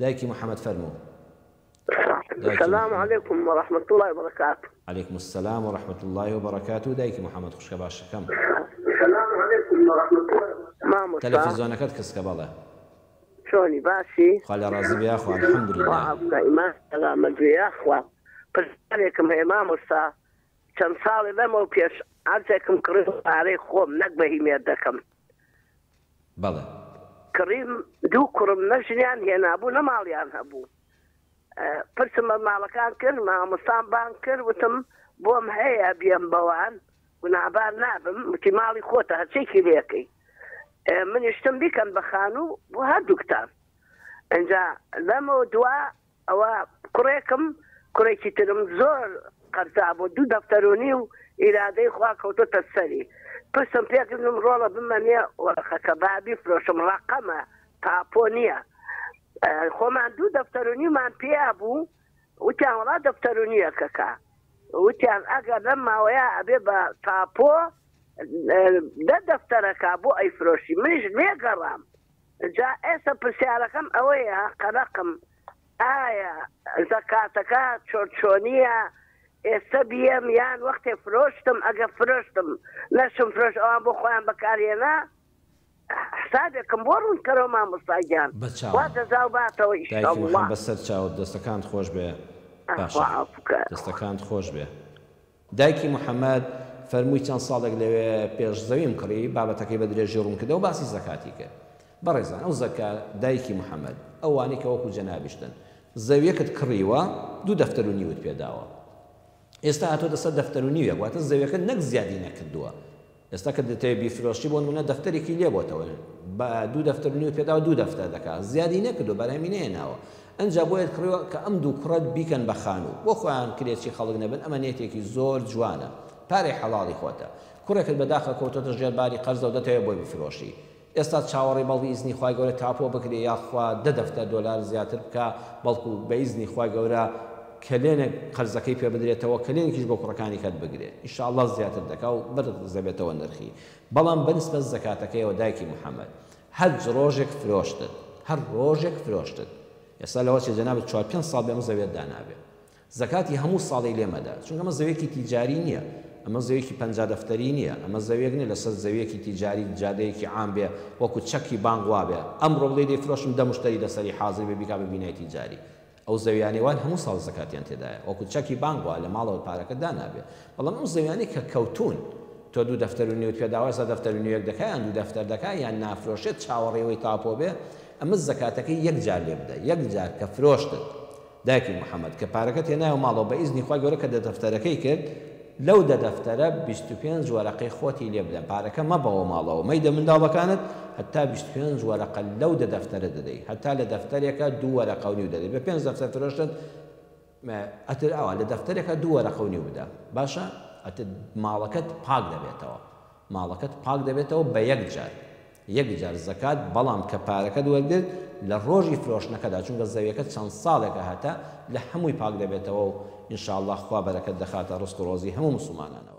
دایکی محەممەد فەرموو. السلام عليكم ورحمة الله وبركاته. عليكم السلام ورحمة الله وبركاته. دایکی محەممەد خوشکە باشەکەم. السلام عليكم ورحمة الله. تەلەڤیزۆنەکەت کەسکە بەڵێ. شلونی باشی؟ خوا لە ڕازی بێ خوا الحەمدولله. ئیمان سەلامەت بێ خوا. پرسیارێکم هەیە مامۆستا چەند ساڵی لەمەوە پێش عەرزێکم کڕی پارەی خۆم نەک بەهیمێت دەکەم. بەڵێ. کڕیم دوو کوڕم نەژنیان هێنابوو نە ماڵیان هەبوو. پرسم بە ماڵەکان کرد مامۆستان بان کرد وتم بۆم هەیە بێم بەوان گونابار نابم وتی ماڵی خۆتە هەرچێکی لێکەی. منیشتم بیکەن بە خانوو بۆ هەردووکتان. ئەنجا لەمەوە دوا ئەوە کوڕێکم کوڕێکی ترم زۆر قەرزا بۆ 2 دەفتەرونی و ئیرادەی خوا کەوتۆتە سەری. پرسم پێکردم ڕۆڵە بمەنێ وەرەقەکە با بیفرۆشم ڕەقەمە تاپۆ نییە. خۆمان 2 دەفتەرونیمان پێیا بوو وتیان وڵا دەفتەرونیە کەکە وتیان ئەگەر لەم ماوەیە ئەبێ بە تاپۆ 10 دەفتەرەکە بۆ ئەیفرۆشی منیش لێگەڕام. جا ئێستا پرسیارەکەم ئەوەیە قەرەقم ئایا زەکاتەکە چۆرچۆنیە ئێستا بێم یان وەختێ فرۆشتم ئەگە فرۆشتم نەشم فرۆش ئەوان بۆ خۆیان بەکارهێنا حسابێکم بۆ ڕوون کەرەوە مامۆستاگیان وا دەزا و باتەوە ئیشەڵڵا. بەسەر چاوت دەستەکانت خۆش بێ باشە دەستەکانت خۆش بێ. دایکی محەممەد فەرمووی چەند ساڵێک لەوێ پێش زەویم کڕی بابەتەکەی بە درێژی ڕوون کردەوە باسی زەکاتی کرد. بەڕێزان ئەو زەکا دایکی محەممەد ئەوانەی کە وەکو جەنابیشتن زەویەکت کڕیوە 2 دەفتەرونیوت پێداوە. ئێستا هاتۆتە سەر دەفتەرونیوە واتە زەویەکە نەک زیادی نەکردووە. ئێستا کە دەتەوێت بیفرۆشی بۆ نمونە دەفتەرێکی لێ بۆتەوە بە 2 دەفتەرونی پێداوە 2 دەفتەر دەکات زیادی نەکردو بەرهەمی نێناوە. ئەنجا بۆیت کڕیوە کە ئەم 2 کوڕەت بیکەن بە خانوو بۆ خۆیان کرێکی خەڵک نەبن ئەمە نێتێکی زۆر جوانە پارەی حەڵاڵی خۆتە. کوڕێکت بەداخە کەوتۆتە ژێرباری قەرزە و دەتەوێت بۆی بفرۆشی. ئێستا چاوەڕێی بەڵی ئیزنی خوای گەورە تاپۆ بکرێ یاخوا 10 دەفتەر دۆلار زیاتر بکە بەڵکو بە ئیزنی خوای گەورە کلێنێک قەرزەکەی پێ بدرێتەوە کلێنێکیش بۆ کوڕەکانی کات بگرێت ئینشاءالله زیاتر دەکا و بەرزەبێتەوە نرخی. بەڵام بەنسبەت زەکاتەکەیەوە دایکی محەممەد هەر ڕۆژێک فرۆشتت هەر ڕۆژێک فرۆشتت ئێستا لەوە چێ جەنابەت 4-5 ساڵ بێمە زەوێت دانابێ زەکاتی هەموو ساڵی لێمەدا چونکە ئەمە زەویەکی تیجاری نییە ئەمە زەویەکی 50 دەفتەری نییە ئەمە زەویەک نیە لەسەر زەویەکی تیجاری جادەیەکی عام بێ وەکو چەکی بانک وا بێ ئەمڕۆ بڵێ دەیفرۆشم 10 مشتری لەسەری حاضر بێ بیکا بە بینایی تیجاری. ئەو زەویانی وان هەموو ساڵ زەکاتیان تێدایە وەکو چەکی بانک وە لە ماڵەوە پارەکە دانابێ. بەڵام ئەو زەویانی کە کەوتون تۆ 2 دەفتەرونیوت پێداوە سە دەفتەرونیوەک دەکایان 2 دەفتەر دەکا یان نافرۆشێت چاوەڕێەوەی تاپۆ بێ ئەمە زەکاتەکەی یەک جار لێ بدە یەک جار کە فرۆشتت دایکی محەممەد کە پارەکەت هێنایەوە ماڵەوە بە ئیزنی خوای گەورە کە دەفتەرەکەی کرد لەو دەفتەرە 25 وەرەقەی خۆتی لێ بدەن پارەکە مەبەوە ماڵەوە مەیدە منداڵەکانت هەتا 25 وەرەقە لەو دەفتەرە دەدەی هەتا لە دەفتەرێکە 2 وەرەقە و نیو دەدەی بە 5 دەفتەر فرۆشتن ئەتر ئەوە لە دەفتەرێکە 2 وەرەقە و نیو بدە باشە ئەتر ماڵەکەت پاک دەبێتەوە ماڵەکەت پاک دەبێتەوە بە یەک جار زەکات بەڵام کە پارەکەت وەرگرت لە ڕۆژی فرۆشتنەکەدا چونکە زەویەکە چەند ساڵێکە هەتا لە هەمووی پاک دەبێتەوە و ئینشاءالله خوا بەرەکەت دەخاتە ڕزق و ڕۆزی هەموو موسڵمانانەوە.